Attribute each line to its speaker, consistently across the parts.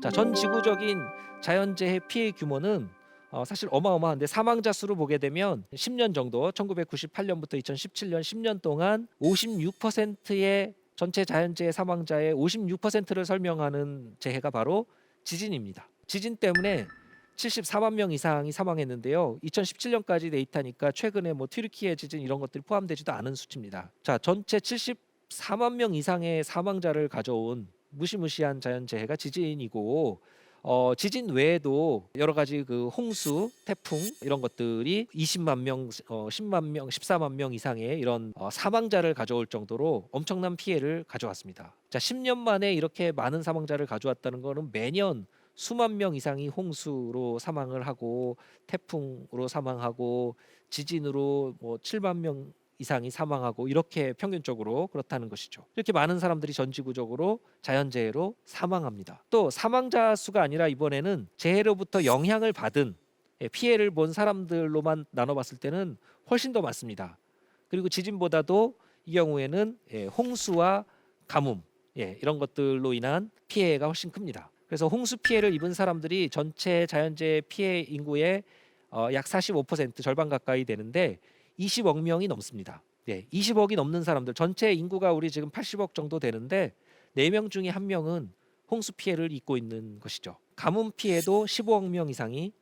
Speaker 1: 자, 전 지구적인 자연재해 피해 규모는 사실 어마어마한데 사망자 수를 보게 되면 10년 정도 1998년부터 2017년 10년 동안 56%의 전체 자연재해 사망자의 56%를 설명하는 재해가 바로 지진입니다. 지진 때문에 74만 명 이상이 사망했는데요. 2017년까지 데이터니까 최근에 뭐 튀르키예 지진 이런 것들이 포함되지도 않은 수치입니다. 자, 전체 74만 명 이상의 사망자를 가져온 무시무시한 자연재해가 지진이고 지진 외에도 여러 가지 그 홍수, 태풍 이런 것들이 20만 명, 10만 명, 14만 명 이상의 이런 사망자를 가져올 정도로 엄청난 피해를 가져왔습니다. 자, 10년 만에 이렇게 많은 사망자를 가져왔다는 것은 매년 수만 명 이상이 홍수로 사망을 하고 태풍으로 사망하고 지진으로 뭐 7만 명 이상이 사망하고 이렇게 평균적으로 그렇다는 것이죠. 이렇게 많은 사람들이 전지구적으로 자연재해로 사망합니다. 또 사망자 수가 아니라 이번에는 재해로부터 영향을 받은 피해를 본 사람들로만 나눠봤을 때는 훨씬 더 많습니다. 그리고 지진보다도 이 경우에는 홍수와 가뭄 이런 것들로 인한 피해가 훨씬 큽니다. 그래서 홍수 피해를 입은 사람들이 전체 자연재해 피해 인구의 약 45% 절반 가까이 되는데 20억 명이 넘습니다. 20억이 넘는 사람들 전체 인구가 우리 지금 80억 정도 되는데 4명 중에 1명은 홍수 피해를 입고 있는 것이죠. 가뭄 피해도 15억 명 이상이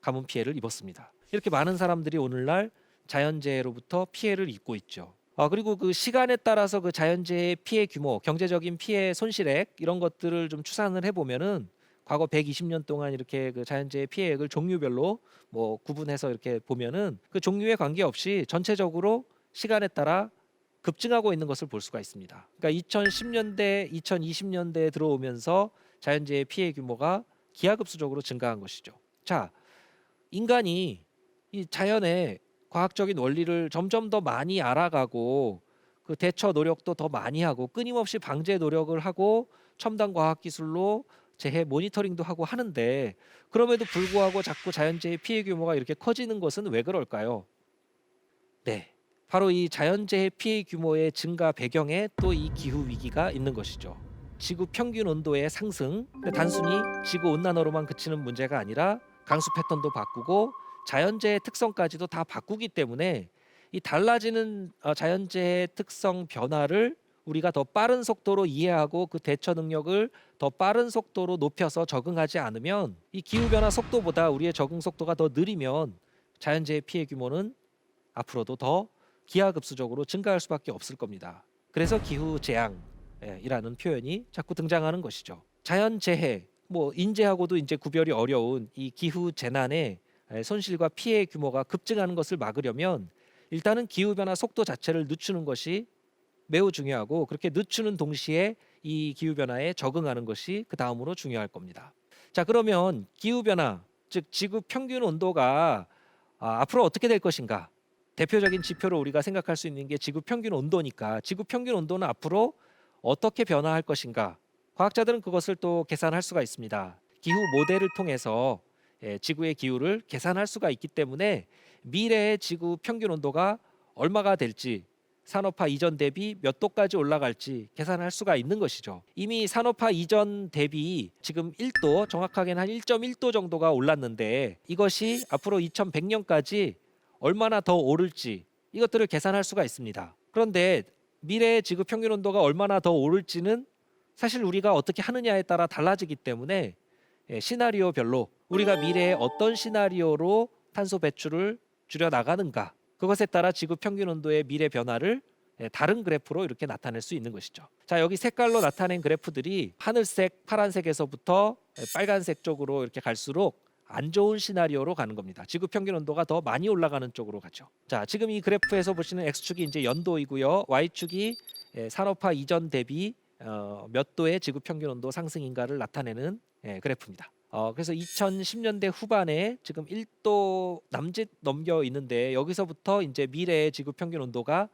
Speaker 1: 가뭄 피해를 입었습니다. 이렇게 많은 사람들이 오늘날 자연재해로부터 피해를 입고 있죠. 그리고 그 시간에 따라서 그 자연재해 피해 규모, 경제적인 피해 손실액 이런 것들을 좀 추산을 해보면은 과거 120년 동안 이렇게 그 자연재해 피해액을 종류별로 뭐 구분해서 이렇게 보면은 그 종류에 관계없이 전체적으로 시간에 따라 급증하고 있는 것을 볼 수가 있습니다. 그러니까 2010년대, 2020년대에 들어오면서 자연재해 피해 규모가 기하급수적으로 증가한 것이죠. 자, 인간이 이 자연의 과학적인 원리를 점점 더 많이 알아가고 그 대처 노력도 더 많이 하고 끊임없이 방제 노력을 하고 첨단 과학 기술로 재해 모니터링도 하고 하는데 그럼에도 불구하고 자꾸 자연재해 피해 규모가 이렇게 커지는 것은 왜 그럴까요? 네, 바로 이 자연재해 피해 규모의 증가 배경에 또 이 기후 위기가 있는 것이죠. 지구 평균 온도의 상승, 단순히 지구 온난화로만 그치는 문제가 아니라 강수 패턴도 바꾸고 자연재해 특성까지도 다 바꾸기 때문에 이 달라지는 자연재해 특성 변화를 우리가 더 빠른 속도로 이해하고 그 대처 능력을 더 빠른 속도로 높여서 적응하지 않으면 이 기후변화 속도보다 우리의 적응 속도가 더 느리면 자연재해 피해 규모는 앞으로도 더 기하급수적으로 증가할 수밖에 없을 겁니다. 그래서 기후재앙이라는 표현이 자꾸 등장하는 것이죠. 자연재해, 뭐 인재하고도 이제 구별이 어려운 이 기후재난의 손실과 피해 규모가 급증하는 것을 막으려면 일단은 기후변화 속도 자체를 늦추는 것이 매우 중요하고 그렇게 늦추는 동시에 이 기후변화에 적응하는 것이 그 다음으로 중요할 겁니다. 자, 그러면 기후변화, 즉 지구 평균 온도가 앞으로 어떻게 될 것인가? 대표적인 지표로 우리가 생각할 수 있는 게 지구 평균 온도니까 지구 평균 온도는 앞으로 어떻게 변화할 것인가? 과학자들은 그것을 또 계산할 수가 있습니다. 기후 모델을 통해서 지구의 기후를 계산할 수가 있기 때문에 미래의 지구 평균 온도가 얼마가 될지 산업화 이전 대비 몇 도까지 올라갈지 계산할 수가 있는 것이죠. 이미 산업화 이전 대비 지금 1도, 정확하게는 한 1.1도 정도가 올랐는데 이것이 앞으로 2100년까지 얼마나 더 오를지 이것들을 계산할 수가 있습니다. 그런데 미래의 지구 평균 온도가 얼마나 더 오를지는 사실 우리가 어떻게 하느냐에 따라 달라지기 때문에 시나리오별로 우리가 미래에 어떤 시나리오로 탄소 배출을 줄여 나가는가 그것에 따라 지구 평균 온도의 미래 변화를 다른 그래프로 이렇게 나타낼 수 있는 것이죠. 자, 여기 색깔로 나타낸 그래프들이 하늘색, 파란색에서부터 빨간색 쪽으로 이렇게 갈수록 안 좋은 시나리오로 가는 겁니다. 지구 평균 온도가 더 많이 올라가는 쪽으로 가죠. 자, 지금 이 그래프에서 보시는 X축이 이제 연도이고요. Y축이 산업화 이전 대비 몇 도의 지구 평균 온도 상승인가를 나타내는 그래프입니다. 그래서 2010년대 후반에 지금 1도 남짓 넘겨 있는데 여기서부터 이제 미래의 지구 평균 온도가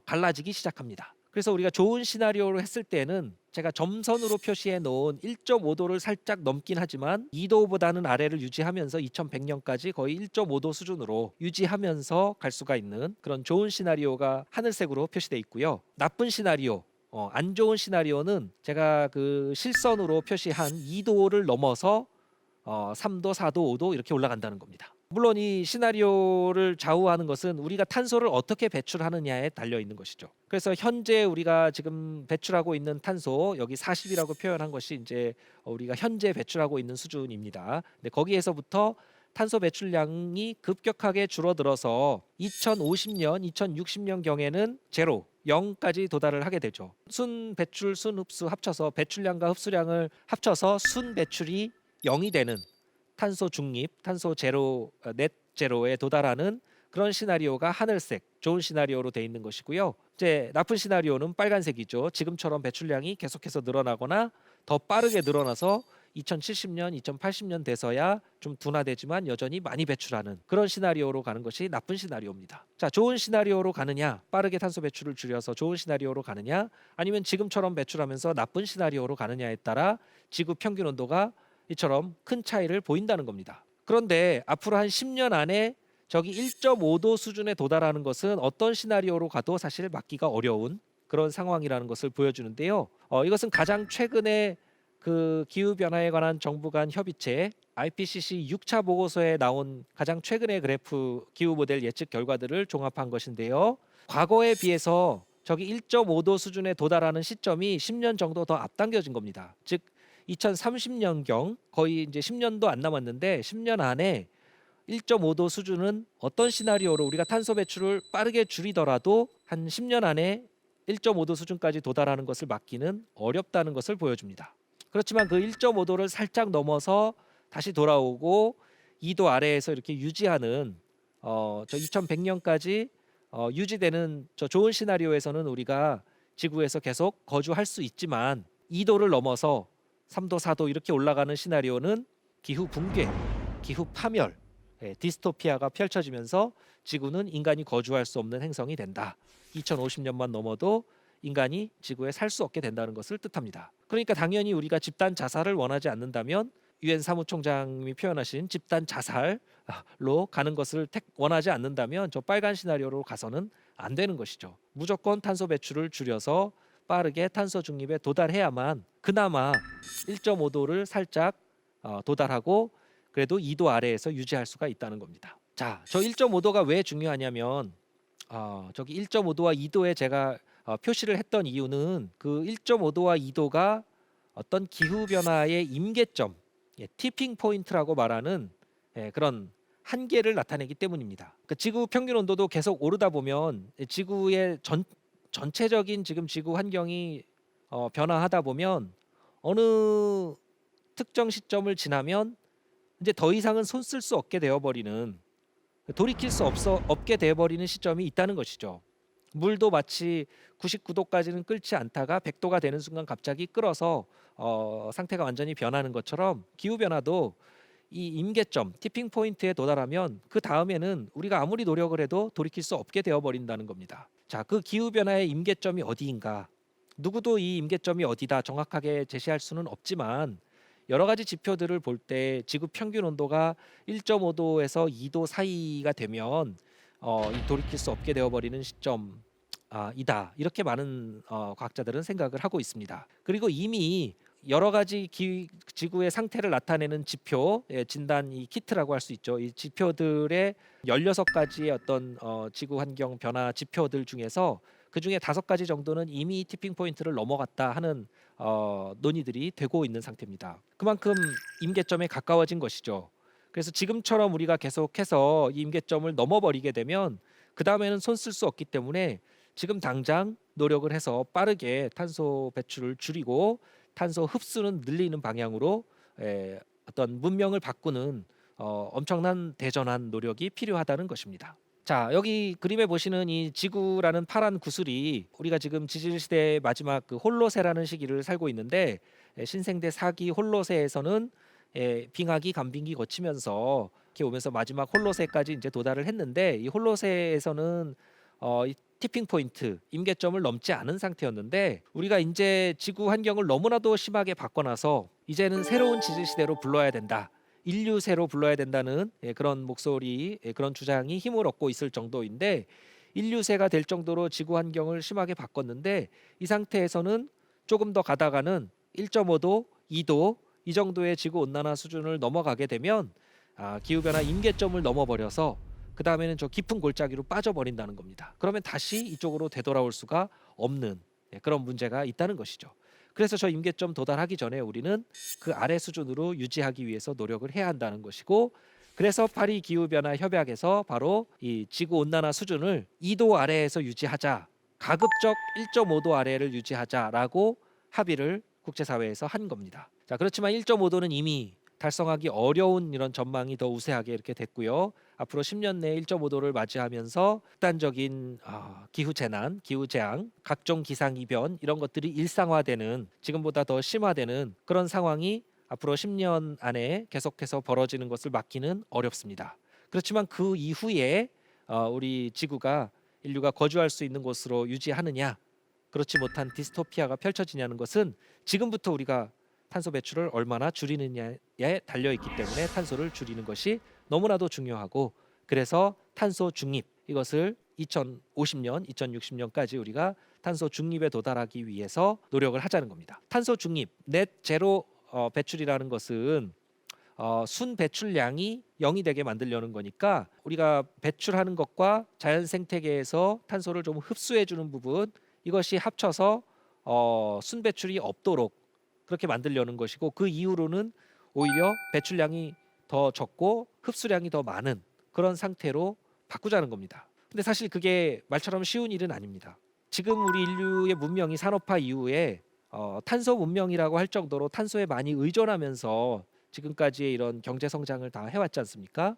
Speaker 1: 갈라지기 시작합니다. 그래서 우리가 좋은 시나리오로 했을 때는 제가 점선으로 표시해 놓은 1.5도를 살짝 넘긴 하지만 2도보다는 아래를 유지하면서 2100년까지 거의 1.5도 수준으로 유지하면서 갈 수가 있는 그런 좋은 시나리오가 하늘색으로 표시되어 있고요. 나쁜 시나리오 안 좋은 시나리오는 제가 그 실선으로 표시한 2도를 넘어서 3도, 4도, 5도 이렇게 올라간다는 겁니다. 물론 이 시나리오를 좌우하는 것은 우리가 탄소를 어떻게 배출하느냐에 달려 있는 것이죠. 그래서 현재 우리가 지금 배출하고 있는 탄소, 여기 40이라고 표현한 것이 이제 우리가 현재 배출하고 있는 수준입니다. 근데 거기에서부터 탄소 배출량이 급격하게 줄어들어서 2050년, 2060년 경에는 제로, 0까지 도달을 하게 되죠. 순 배출, 순 흡수 합쳐서 배출량과 흡수량을 합쳐서 순 배출이 0이 되는 탄소 중립, 탄소 제로, 넷 제로에 도달하는 그런 시나리오가 하늘색, 좋은 시나리오로 돼 있는 것이고요. 이제 나쁜 시나리오는 빨간색이죠. 지금처럼 배출량이 계속해서 늘어나거나 더 빠르게 늘어나서 2070년, 2080년 돼서야 좀 둔화되지만 여전히 많이 배출하는 그런 시나리오로 가는 것이 나쁜 시나리오입니다. 자, 좋은 시나리오로 가느냐, 빠르게 탄소 배출을 줄여서 좋은 시나리오로 가느냐, 아니면 지금처럼 배출하면서 나쁜 시나리오로 가느냐에 따라 지구 평균 온도가 이처럼 큰 차이를 보인다는 겁니다. 그런데 앞으로 한 10년 안에 저기 1.5도 수준에 도달하는 것은 어떤 시나리오로 가도 사실 막기가 어려운 그런 상황이라는 것을 보여주는데요. 이것은 가장 최근에 그 기후 변화에 관한 정부 간 협의체 IPCC 6차 보고서에 나온 가장 최근의 그래프 기후 모델 예측 결과들을 종합한 것인데요. 과거에 비해서 저기 1.5도 수준에 도달하는 시점이 10년 정도 더 앞당겨진 겁니다. 즉 2030년경 거의 이제 10년도 안 남았는데 10년 안에 1.5도 수준은 어떤 시나리오로 우리가 탄소 배출을 빠르게 줄이더라도 한 10년 안에 1.5도 수준까지 도달하는 것을 막기는 어렵다는 것을 보여줍니다. 그렇지만 그 1.5도를 살짝 넘어서 다시 돌아오고 2도 아래에서 이렇게 유지하는 저 2100년까지 유지되는 저 좋은 시나리오에서는 우리가 지구에서 계속 거주할 수 있지만 2도를 넘어서 3도, 4도 이렇게 올라가는 시나리오는 기후 붕괴, 기후 파멸, 디스토피아가 펼쳐지면서 지구는 인간이 거주할 수 없는 행성이 된다. 2050년만 넘어도 인간이 지구에 살 수 없게 된다는 것을 뜻합니다. 그러니까 당연히 우리가 집단 자살을 원하지 않는다면 유엔 사무총장님이 표현하신 집단 자살로 가는 것을 원하지 않는다면 저 빨간 시나리오로 가서는 안 되는 것이죠. 무조건 탄소 배출을 줄여서 빠르게 탄소 중립에 도달해야만 그나마 1.5도를 살짝 도달하고 그래도 2도 아래에서 유지할 수가 있다는 겁니다. 자, 저 1.5도가 왜 중요하냐면 저기 1.5도와 2도에 제가 표시를 했던 이유는 그 1.5도와 2도가 어떤 기후 변화의 임계점, 티핑 포인트라고 말하는 그런 한계를 나타내기 때문입니다. 그 지구 평균 온도도 계속 오르다 보면 지구의 전체적인 지금 지구 환경이 변화하다 보면 어느 특정 시점을 지나면 이제 더 이상은 손 쓸 수 없게 되어버리는 돌이킬 수 없게 되어버리는 시점이 있다는 것이죠. 물도 마치 99도까지는 끓지 않다가 100도가 되는 순간 갑자기 끓어서 상태가 완전히 변하는 것처럼 기후 변화도 이 임계점, 티핑 포인트에 도달하면 그 다음에는 우리가 아무리 노력을 해도 돌이킬 수 없게 되어버린다는 겁니다. 자, 그 기후 변화의 임계점이 어디인가? 누구도 이 임계점이 어디다 정확하게 제시할 수는 없지만 여러 가지 지표들을 볼 때 지구 평균 온도가 1.5도에서 2도 사이가 되면 돌이킬 수 없게 되어버리는 시점 이다 이렇게 많은 과학자들은 생각을 하고 있습니다. 그리고 이미 여러 가지 지구의 상태를 나타내는 지표, 진단 이 키트라고 할 수 있죠. 이 지표들의 16가지의 어떤 지구 환경 변화 지표들 중에서 그 중에 5가지 정도는 이미 티핑 포인트를 넘어갔다 하는 논의들이 되고 있는 상태입니다. 그만큼 임계점에 가까워진 것이죠. 그래서 지금처럼 우리가 계속해서 이 임계점을 넘어버리게 되면 그 다음에는 손 쓸 수 없기 때문에 지금 당장 노력을 해서 빠르게 탄소 배출을 줄이고 탄소 흡수는 늘리는 방향으로 어떤 문명을 바꾸는 엄청난 대전환 노력이 필요하다는 것입니다. 자, 여기 그림에 보시는 이 지구라는 파란 구슬이 우리가 지금 지질 시대의 마지막 그 홀로세라는 시기를 살고 있는데 신생대 4기 홀로세에서는 빙하기, 간빙기 거치면서 이렇게 오면서 마지막 홀로세까지 이제 도달을 했는데 이 홀로세에서는 이 티핑 포인트, 임계점을 넘지 않은 상태였는데 우리가 이제 지구 환경을 너무나도 심하게 바꿔놔서 이제는 새로운 지질 시대로 불러야 된다. 인류세로 불러야 된다는 그런 목소리, 그런 주장이 힘을 얻고 있을 정도인데 인류세가 될 정도로 지구 환경을 심하게 바꿨는데 이 상태에서는 조금 더 가다가는 1.5도, 2도 이 정도의 지구 온난화 수준을 넘어가게 되면 기후변화 임계점을 넘어버려서 그 다음에는 저 깊은 골짜기로 빠져버린다는 겁니다. 그러면 다시 이쪽으로 되돌아올 수가 없는 그런 문제가 있다는 것이죠. 그래서 저 임계점 도달하기 전에 우리는 그 아래 수준으로 유지하기 위해서 노력을 해야 한다는 것이고, 그래서 파리 기후변화 협약에서 바로 이 지구 온난화 수준을 2도 아래에서 유지하자, 가급적 1.5도 아래를 유지하자라고 합의를 국제사회에서 한 겁니다. 자, 그렇지만 1.5도는 이미 달성하기 어려운 이런 전망이 더 우세하게 이렇게 됐고요. 앞으로 10년 내에 1.5도를 맞이하면서 극단적인 기후 재난, 기후 재앙, 각종 기상 이변 이런 것들이 일상화되는, 지금보다 더 심화되는 그런 상황이 앞으로 10년 안에 계속해서 벌어지는 것을 막기는 어렵습니다. 그렇지만 그 이후에 우리 지구가 인류가 거주할 수 있는 곳으로 유지하느냐, 그렇지 못한 디스토피아가 펼쳐지냐는 것은 지금부터 우리가 탄소 배출을 얼마나 줄이느냐에 달려 있기 때문에 탄소를 줄이는 것이 너무나도 중요하고, 그래서 탄소 중립, 이것을 2050년, 2060년까지 우리가 탄소 중립에 도달하기 위해서 노력을 하자는 겁니다. 탄소 중립, 넷 제로 배출이라는 것은 순 배출량이 0이 되게 만들려는 거니까 우리가 배출하는 것과 자연 생태계에서 탄소를 좀 흡수해 주는 부분, 이것이 합쳐서 순 배출이 없도록 그렇게 만들려는 것이고, 그 이후로는 오히려 배출량이 더 적고 흡수량이 더 많은 그런 상태로 바꾸자는 겁니다. 근데 사실 그게 말처럼 쉬운 일은 아닙니다. 지금 우리 인류의 문명이 산업화 이후에 탄소 문명이라고 할 정도로 탄소에 많이 의존하면서 지금까지의 이런 경제 성장을 다 해왔지 않습니까?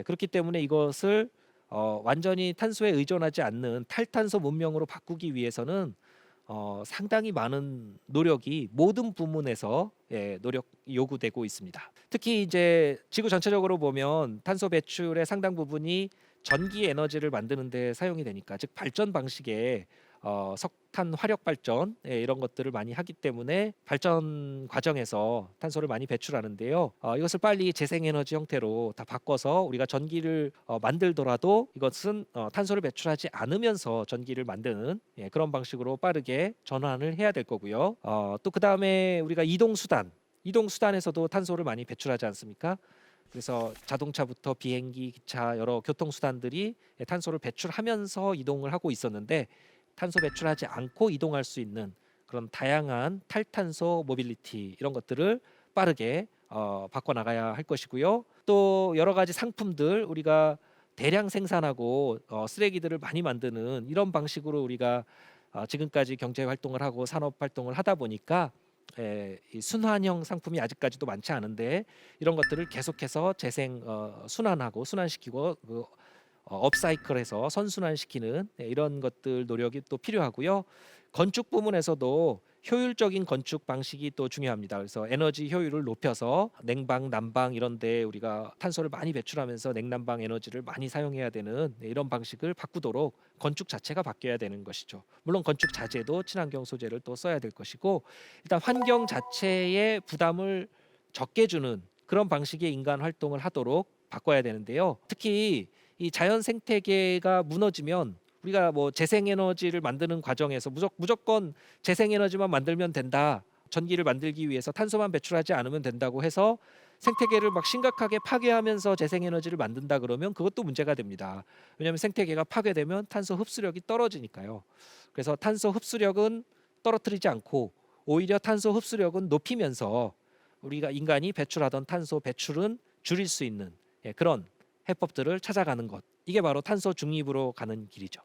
Speaker 1: 그렇기 때문에 이것을 완전히 탄소에 의존하지 않는 탈탄소 문명으로 바꾸기 위해서는 상당히 많은 노력이 모든 부문에서 노력 요구되고 있습니다. 특히 이제 지구 전체적으로 보면 탄소 배출의 상당 부분이 전기 에너지를 만드는 데 사용이 되니까, 즉 발전 방식에 석탄 화력 발전 이런 것들을 많이 하기 때문에 발전 과정에서 탄소를 많이 배출하는데요. 이것을 빨리 재생에너지 형태로 다 바꿔서 우리가 전기를 만들더라도 이것은 탄소를 배출하지 않으면서 전기를 만드는 그런 방식으로 빠르게 전환을 해야 될 거고요. 또 그 다음에 우리가 이동수단에서도 탄소를 많이 배출하지 않습니까? 그래서 자동차부터 비행기, 기차 여러 교통수단들이 탄소를 배출하면서 이동을 하고 있었는데, 탄소 배출하지 않고 이동할 수 있는 그런 다양한 탈탄소 모빌리티 이런 것들을 빠르게 바꿔 나가야 할 것이고요. 또 여러 가지 상품들, 우리가 대량 생산하고 쓰레기들을 많이 만드는 이런 방식으로 우리가 지금까지 경제 활동을 하고 산업 활동을 하다 보니까 이 순환형 상품이 아직까지도 많지 않은데, 이런 것들을 계속해서 재생 순환하고 순환시키고 업사이클해서 선순환시키는 이런 것들 노력이 또 필요하고요. 건축 부문에서도 효율적인 건축 방식이 또 중요합니다. 그래서 에너지 효율을 높여서 냉방, 난방 이런 데 우리가 탄소를 많이 배출하면서 냉난방 에너지를 많이 사용해야 되는 이런 방식을 바꾸도록 건축 자체가 바뀌어야 되는 것이죠. 물론 건축 자재도 친환경 소재를 또 써야 될 것이고, 일단 환경 자체의 부담을 적게 주는 그런 방식의 인간 활동을 하도록 바꿔야 되는데요. 특히 이 자연 생태계가 무너지면 우리가 뭐 재생에너지를 만드는 과정에서 무조건 재생에너지만 만들면 된다, 전기를 만들기 위해서 탄소만 배출하지 않으면 된다고 해서 생태계를 막 심각하게 파괴하면서 재생에너지를 만든다 그러면 그것도 문제가 됩니다. 왜냐하면 생태계가 파괴되면 탄소 흡수력이 떨어지니까요. 그래서 탄소 흡수력은 떨어뜨리지 않고 오히려 탄소 흡수력은 높이면서 우리가 인간이 배출하던 탄소 배출은 줄일 수 있는 그런 해법들을 찾아가는 것, 이게 바로 탄소 중립으로 가는 길이죠.